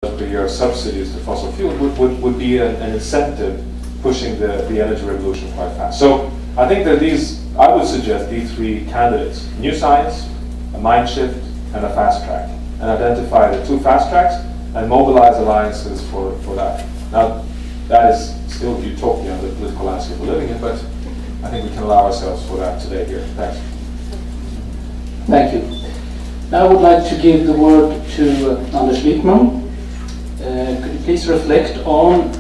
per year of subsidies to fossil fuel would be an incentive pushing the energy revolution quite fast. So I think that I would suggest these three candidates: new science, a mind shift, and a fast track, and identify the two fast tracks and mobilize alliances for that. Now, that is still utopia, the political landscape we're living in, but I think we can allow ourselves for that today here. Thanks. Thank you. Now I would like to give the word to Anders Wickman. Could you please reflect on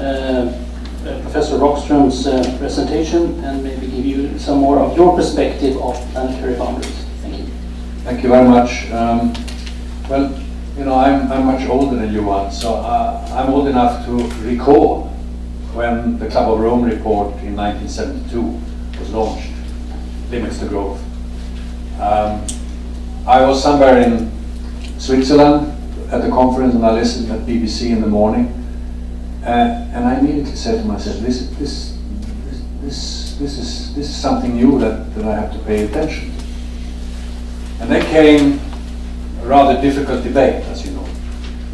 Professor Rockström's presentation and maybe give you some more of your perspective of planetary boundaries? Thank you. Thank you very much. Well, you know, I'm much older than you are, so I'm old enough to recall when the Club of Rome report in 1972 was launched, Limits to Growth. I was somewhere in Switzerland at the conference, and I listened at BBC in the morning, and I immediately said to myself, this is something new that I have to pay attention to. And then came a rather difficult debate, as you know.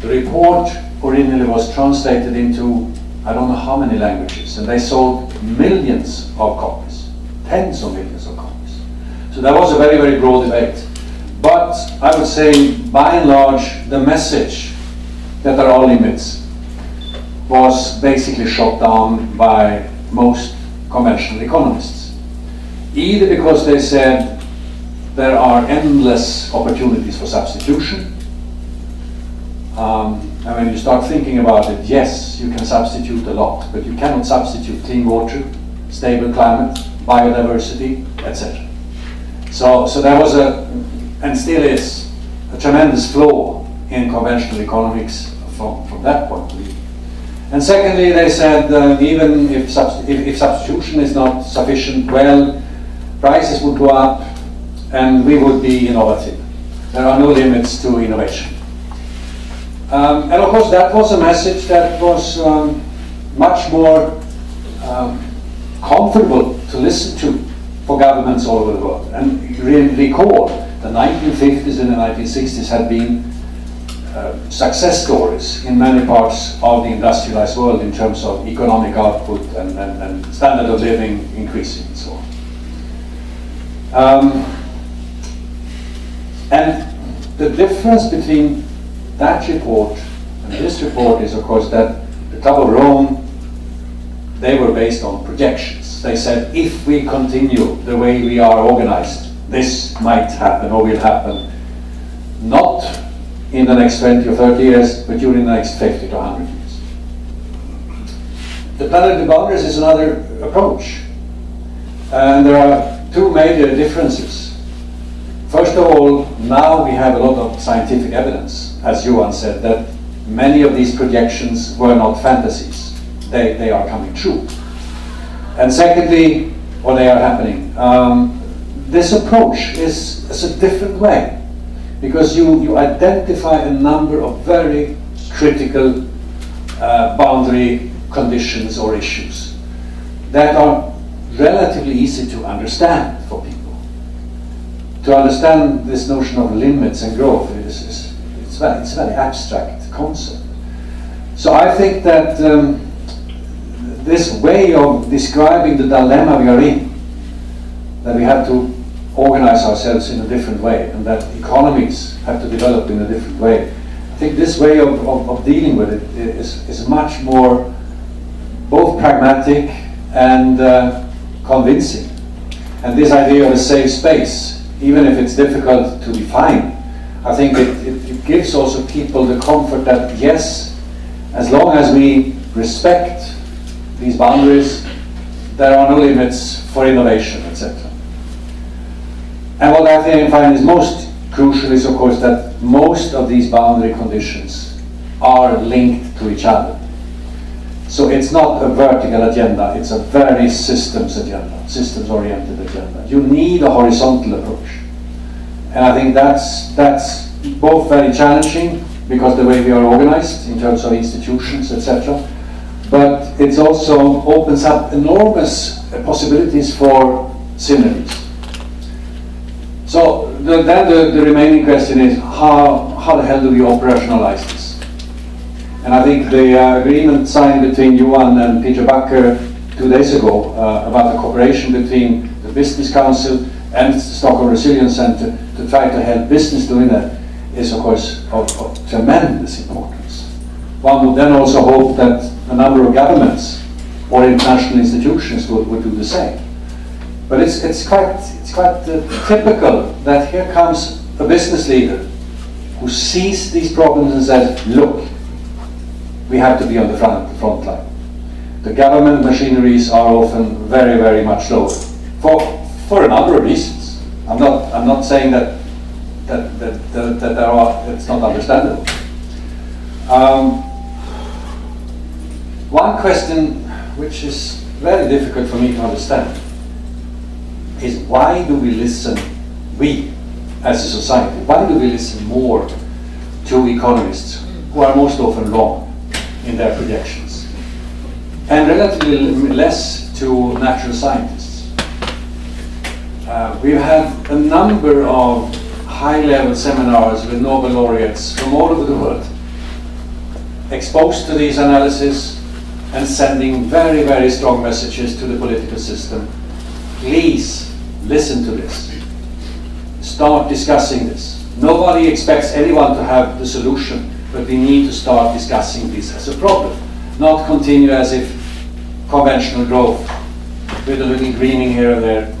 The report originally was translated into I don't know how many languages, and they sold millions of copies, tens of millions of copies. So that was a very, very broad debate. But I would say, by and large, the message that there are limits was basically shot down by most conventional economists. Either because they said there are endless opportunities for substitution. And when you start thinking about it, yes, you can substitute a lot, but you cannot substitute clean water, stable climate, biodiversity, etc. So there was and still is, a tremendous flaw in conventional economics from that point of view. And secondly, they said even if substitution is not sufficient, well, prices would go up and we would be innovative. There are no limits to innovation. And of course, that was a message that was much more comfortable to listen to for governments all over the world. And you recall the 1950s and the 1960s had been success stories in many parts of the industrialized world in terms of economic output and standard of living increasing and so on. And the difference between that report and this report is, of course, that the Club of Rome, they were based on projections. They said, if we continue the way we are organized, this might happen or will happen, not in the next 20 or 30 years, but during the next 50 to 100 years. The planetary boundaries is another approach. And there are two major differences. First of all, now we have a lot of scientific evidence, as Johan said, that many of these projections were not fantasies. They are coming true. And secondly, or they are happening, this approach is a different way, because you identify a number of very critical boundary conditions or issues that are relatively easy to understand for people. To understand this notion of limits and growth, it's a very abstract concept. So I think that this way of describing the dilemma we are in, that we have to organize ourselves in a different way, and that economies have to develop in a different way, I think this way of dealing with it is much more both pragmatic and convincing. And this idea of a safe space, even if it's difficult to define, I think it gives also people the comfort that yes, as long as we respect these boundaries, there are no limits for innovation, etc. And what I find is most crucial is, of course, that most of these boundary conditions are linked to each other. So it's not a vertical agenda, it's a very systems agenda, systems-oriented agenda. You need a horizontal approach. And I think that's both very challenging, because the way we are organized in terms of institutions, etc. But it also opens up enormous possibilities for synergies. So then the remaining question is, how the hell do we operationalize this? And I think the agreement signed between Johan and Peter Backer 2 days ago about the cooperation between the Business Council and the Stockholm Resilience Centre to try to help business doing that is of course of tremendous importance. One would then also hope that a number of governments or international institutions would do the same. But it's quite typical that here comes a business leader who sees these problems and says, look, we have to be on the front line. The government machineries are often very, very much slower for a number of reasons. I'm not saying that it's not understandable. One question which is very difficult for me to understand is why do we listen, we as a society, why do we listen more to economists who are most often wrong in their projections, and relatively less to natural scientists? We've had a number of high-level seminars with Nobel laureates from all over the world, exposed to these analyses and sending very, very strong messages to the political system. Please listen to this. Start discussing this. Nobody expects anyone to have the solution, but we need to start discussing this as a problem, not continue as if conventional growth with a little greening here and there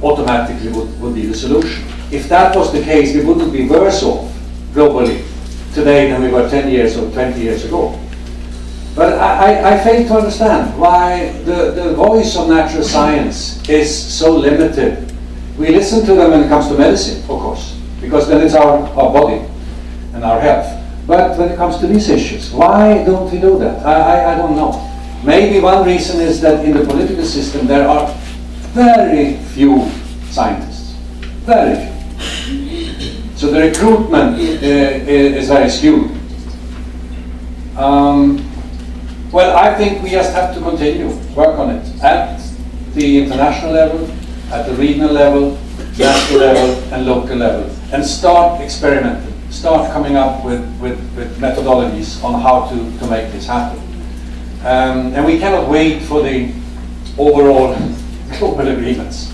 automatically would be the solution. If that was the case, we wouldn't be worse off globally today than we were 10 years or 20 years ago. But I fail to understand why the voice of natural science is so limited. We listen to them when it comes to medicine, of course, because then it's our body and our health. But when it comes to these issues, why don't we do that? I don't know. Maybe one reason is that in the political system there are very few scientists. Very few. So the recruitment is very skewed. Well, I think we just have to continue work on it at the international level, at the regional level, national level, and local level, and start experimenting, start coming up with methodologies on how to make this happen. And we cannot wait for the overall global agreements.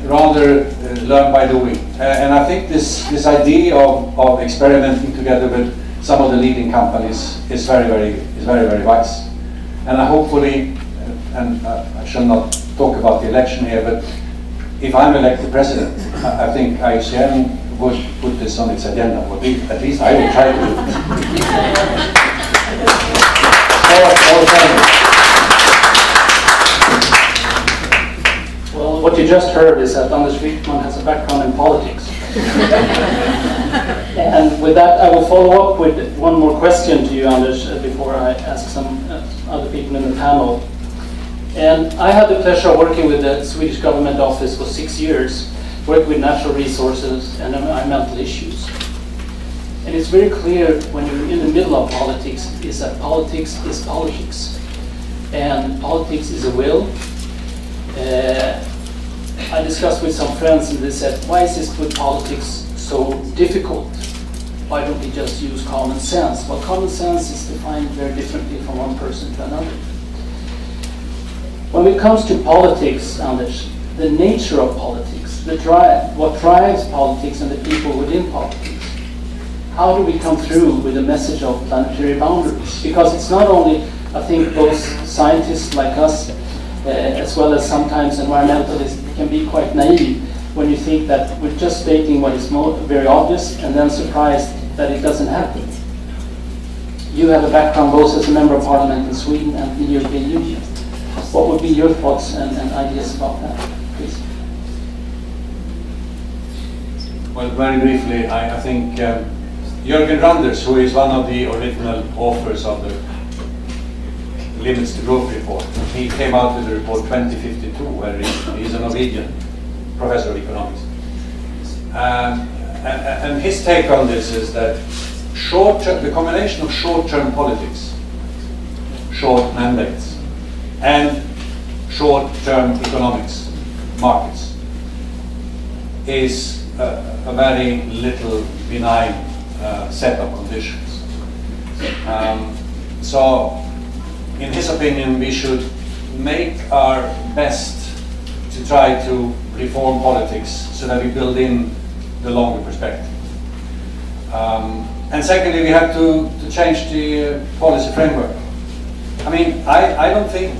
Rather learn by doing. And I think this idea of experimenting together with some of the leading companies is very, very wise. And I hopefully, and I shall not talk about the election here, but if I'm elected president, I think IUCN would put this on its agenda, or at least I will try to do it. Well, what you just heard is that Anders Wickman has a background in politics. And with that, I will follow up with one more question to you, Anders, before I ask some other people in the panel. And I had the pleasure of working with the Swedish government office for 6 years, working with natural resources and environmental issues. And it's very clear when you're in the middle of politics, is that politics is politics. And politics is a will. I discussed with some friends and they said, why is this with politics so difficult? Why don't we just use common sense? Well, common sense is defined very differently from one person to another. When it comes to politics, Anders, the nature of politics, what drives politics and the people within politics, how do we come through with a message of planetary boundaries? Because it's not only, I think, both scientists like us, as well as sometimes environmentalists, can be quite naive when you think that we're just stating what is very obvious and then surprised that it doesn't happen. You have a background both as a member of parliament in Sweden and the European Union. What would be your thoughts and ideas about that, please? Well, very briefly, I think Jürgen Randers, who is one of the original authors of the Limits to Growth report, he came out with the report 2052, where he's a Norwegian professor of economics. And his take on this is that the combination of short-term politics, short mandates, and short-term economics, markets, is a very little benign set of conditions. So, in his opinion, we should make our best to try to reform politics so that we build in the longer perspective. And secondly, we have to change the policy framework. I mean, I don't think,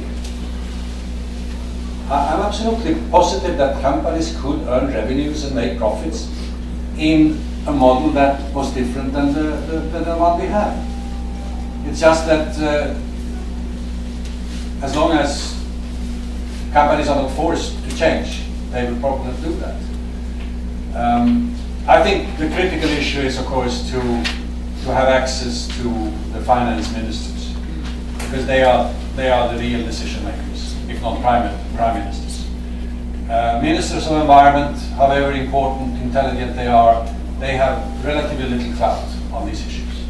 I'm absolutely positive that companies could earn revenues and make profits in a model that was different than the one we have. It's just that as long as companies are not forced to change, they will probably not do that. I think the critical issue is, of course, to have access to the finance ministers, because they are the real decision makers, if not prime ministers. Ministers of environment, however important, intelligent they are, they have relatively little clout on these issues.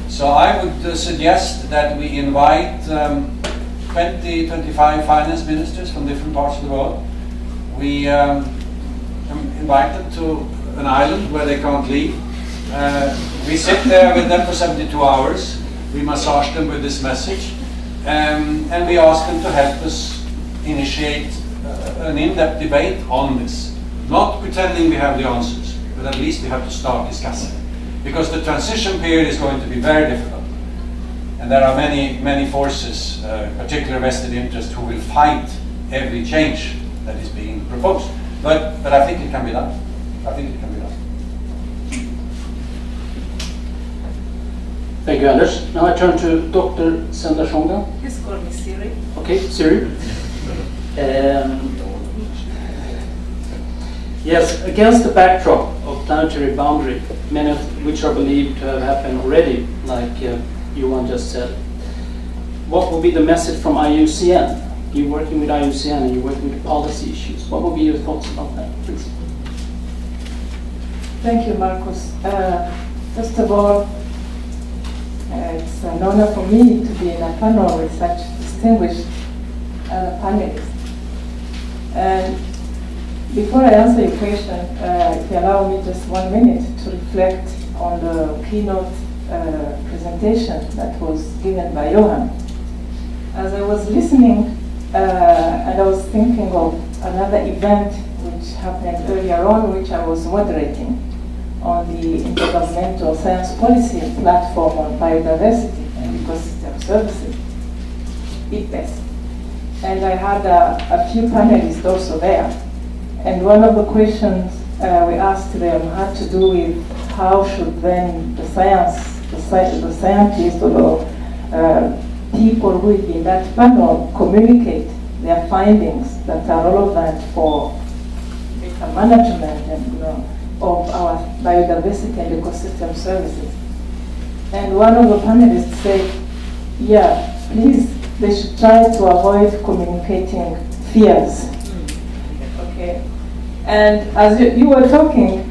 So I would suggest that we invite 20-25 finance ministers from different parts of the world. We invite them to an island where they can't leave. We sit there with them for 72 hours. We massage them with this message, and we ask them to help us initiate an in-depth debate on this. Not pretending we have the answers, but at least we have to start discussing. Because the transition period is going to be very difficult. And there are many forces, particular vested interests, who will fight every change that is being proposed. But I think it can be done. I think it can be done. Thank you, Anders. Now I turn to Dr. Sendashonga. Just call me Siri. Okay, Siri. Yes, against the backdrop of planetary boundary, many of which are believed to have happened already, like Johan just said, what will be the message from IUCN? You're working with IUCN and you're working with policy issues. What will be your thoughts about that, please? Thank you, Marcus. First of all, it's an honor for me to be in a panel with such distinguished panelists. And before I answer your question, if you allow me just 1 minute to reflect on the keynote presentation that was given by Johan. As I was listening, and I was thinking of another event which happened earlier on, which I was moderating on the Intergovernmental Science Policy Platform on Biodiversity and Ecosystem Services, IPES. And I had a few panelists also there. And one of the questions we asked them had to do with how should then the scientists or people who will be in that panel communicate their findings that are relevant for data management and of our biodiversity and ecosystem services. And one of the panelists said, yeah, please, they should try to avoid communicating fears. Okay. And as you were talking,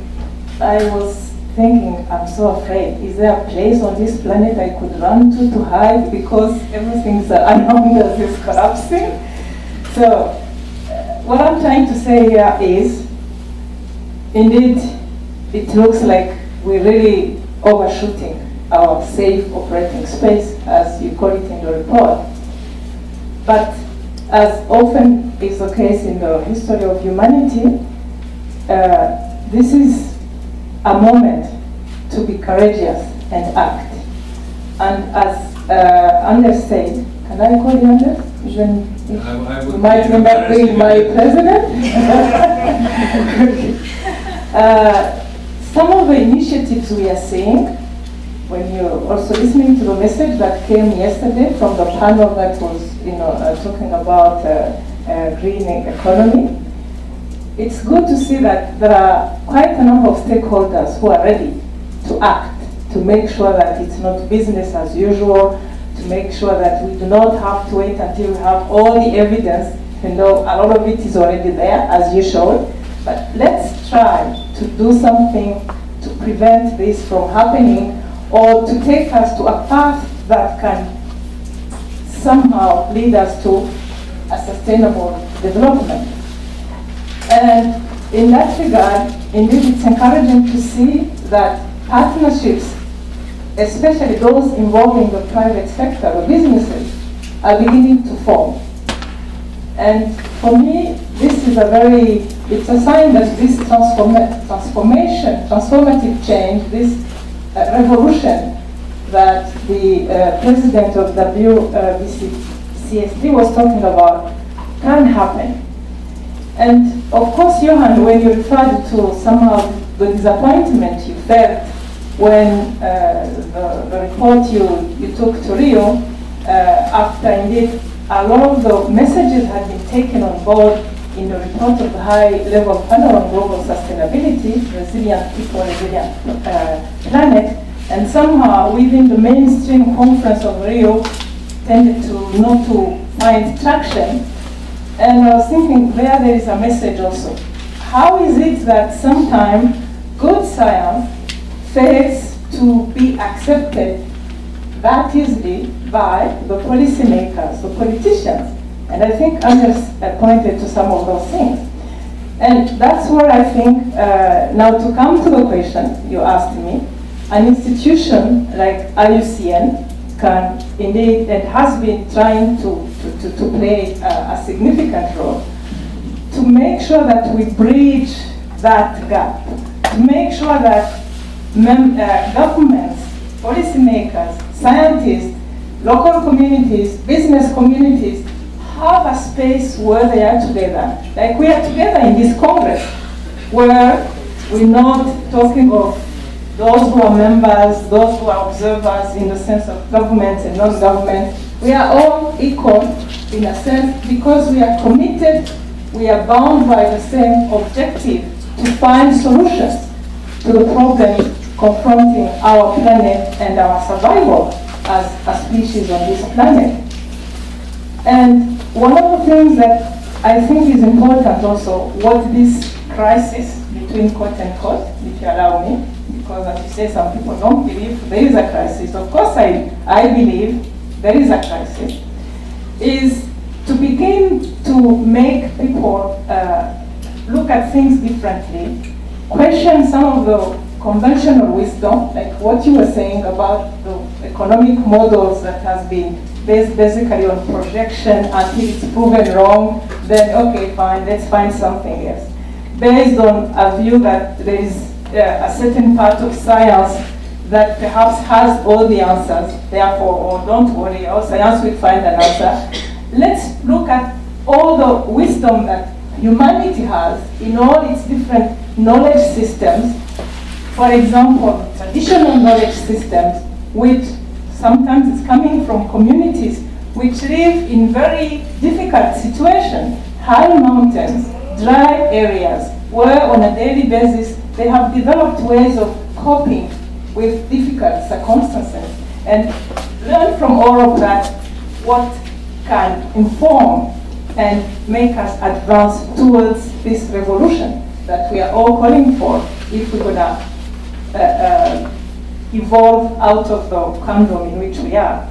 I was thinking, I'm so afraid. Is there a place on this planet I could run to hide because everything around us is collapsing? So what I'm trying to say here is, indeed, it looks like we're really overshooting our safe operating space, as you call it in the report. But as often is the case in the history of humanity, this is a moment to be courageous and act. And as Anders said, can I call you Anders? Even if you might end up being my president? Some of the initiatives we are seeing, when you're also listening to the message that came yesterday from the panel that was talking about green economy, it's good to see that there are quite a number of stakeholders who are ready to act, to make sure that it's not business as usual, to make sure that we do not have to wait until we have all the evidence. A lot of it is already there, as you showed. But let's try to do something to prevent this from happening, or to take us to a path that can somehow lead us to a sustainable development. And in that regard, indeed, it's encouraging to see that partnerships especially those involving the private sector, the businesses, are beginning to form. And for me, this is it's a sign that this transformative change, this revolution that the president of WCSD was talking about can happen. And of course, Johan, when you referred to somehow the disappointment you felt when the report you took to Rio, after indeed a lot of the messages had been taken on board in the report of the high-level panel on global sustainability, resilient people, resilient planet, and somehow within the mainstream conference of Rio tended to not to find traction. And I was thinking there is a message also. How is it that sometimes good science fails to be accepted that easily by the policymakers, the politicians? And I think Anders pointed to some of those things. And that's where I think, now to come to the question you asked me, an institution like IUCN can indeed, and has been trying to play a significant role to make sure that we bridge that gap, to make sure that governments, policymakers, scientists, local communities, business communities have a space where they are together. Like we are together in this Congress, where we're not talking of those who are members, those who are observers in the sense of government and non-government. We are all equal in a sense because we are committed, we are bound by the same objective to find solutions to the problems confronting our planet and our survival as a species on this planet. And one of the things that I think is important also, what this crisis, between quote and quote, if you allow me, because as you say, some people don't believe there is a crisis. Of course I believe there is a crisis, is to begin to make people look at things differently, question some of the conventional wisdom, like what you were saying about the economic models that has been based basically on projection until it's proven wrong, then okay, fine, let's find something else. Based on a view that there is a certain part of science that perhaps has all the answers, therefore, or don't worry, our science will find an answer. Let's look at all the wisdom that humanity has in all its different knowledge systems. For example, traditional knowledge systems, which sometimes is coming from communities which live in very difficult situations, high mountains, dry areas, where on a daily basis they have developed ways of coping with difficult circumstances, and learn from all of that what can inform and make us advance towards this revolution that we are all calling for if we're going to evolve out of the conundrum in which we are.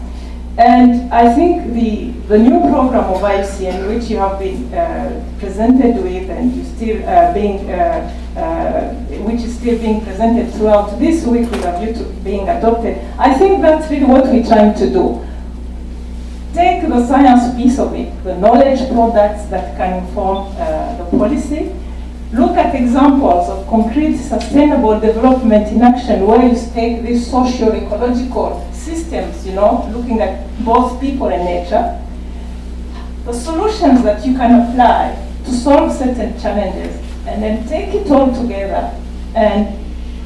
And I think the new program of IUCN, which you have been presented with, and you still which is still being presented throughout this week with a view to being adopted, I think that's really what we're trying to do. Take the science piece of it, the knowledge products that can inform the policy. Look at examples of concrete sustainable development in action where you take these socio-ecological systems, looking at both people and nature. The solutions that you can apply to solve certain challenges, and then take it all together and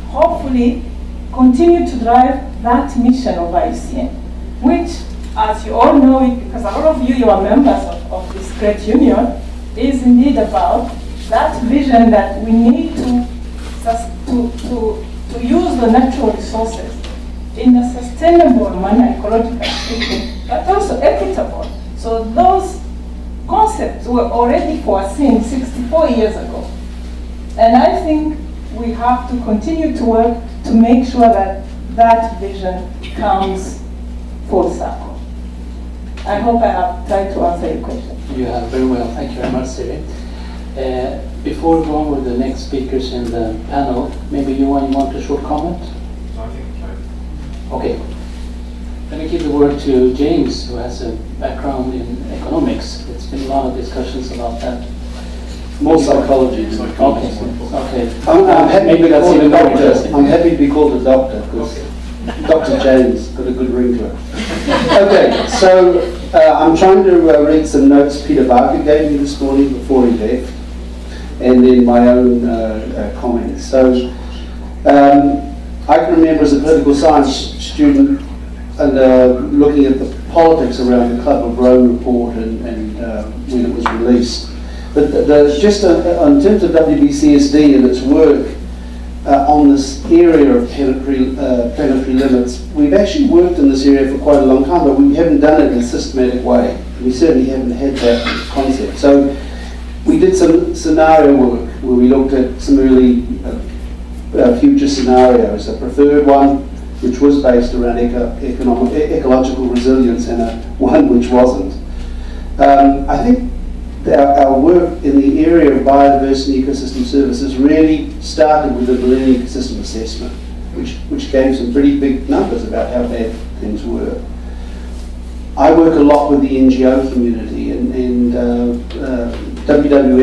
hopefully continue to drive that mission of IUCN, which, as you all know it, because a lot of you are members of this great union, is indeed about that vision that we need to use the natural resources in a sustainable manner, ecological speaking, but also equitable. So those concepts were already foreseen 64 years ago. And I think we have to continue to work to make sure that that vision comes full circle. I hope I have tried to answer your question. You have very well. Thank you very much, Siri. Before we go on with the next speakers in the panel, maybe you want a short comment? No, I think Okay. Let me give the word to James, who has a background in economics. There's been a lot of discussions about that. More psychology. Okay. I'm happy Maybe to be that's called a even more doctor. interesting. I'm happy to be called a doctor because Dr. James got a good ring to it. Okay, so I'm trying to read some notes Peter Barker gave me this morning before he left, and then my own comments. So I can remember as a political science student and looking at the politics around the Club of Rome report and when it was released. But just in terms of WBCSD and its work on this area of planetary limits, we've actually worked in this area for quite a long time, but we haven't done it in a systematic way. We certainly haven't had that concept. So we did some scenario work where we looked at some early future scenarios. A preferred one, which was based around ecological resilience, and one which wasn't. I think our work in the area of biodiversity and ecosystem services really started with the Millennium Ecosystem Assessment, which gave some pretty big numbers about how bad things were. I work a lot with the NGO community, and WWF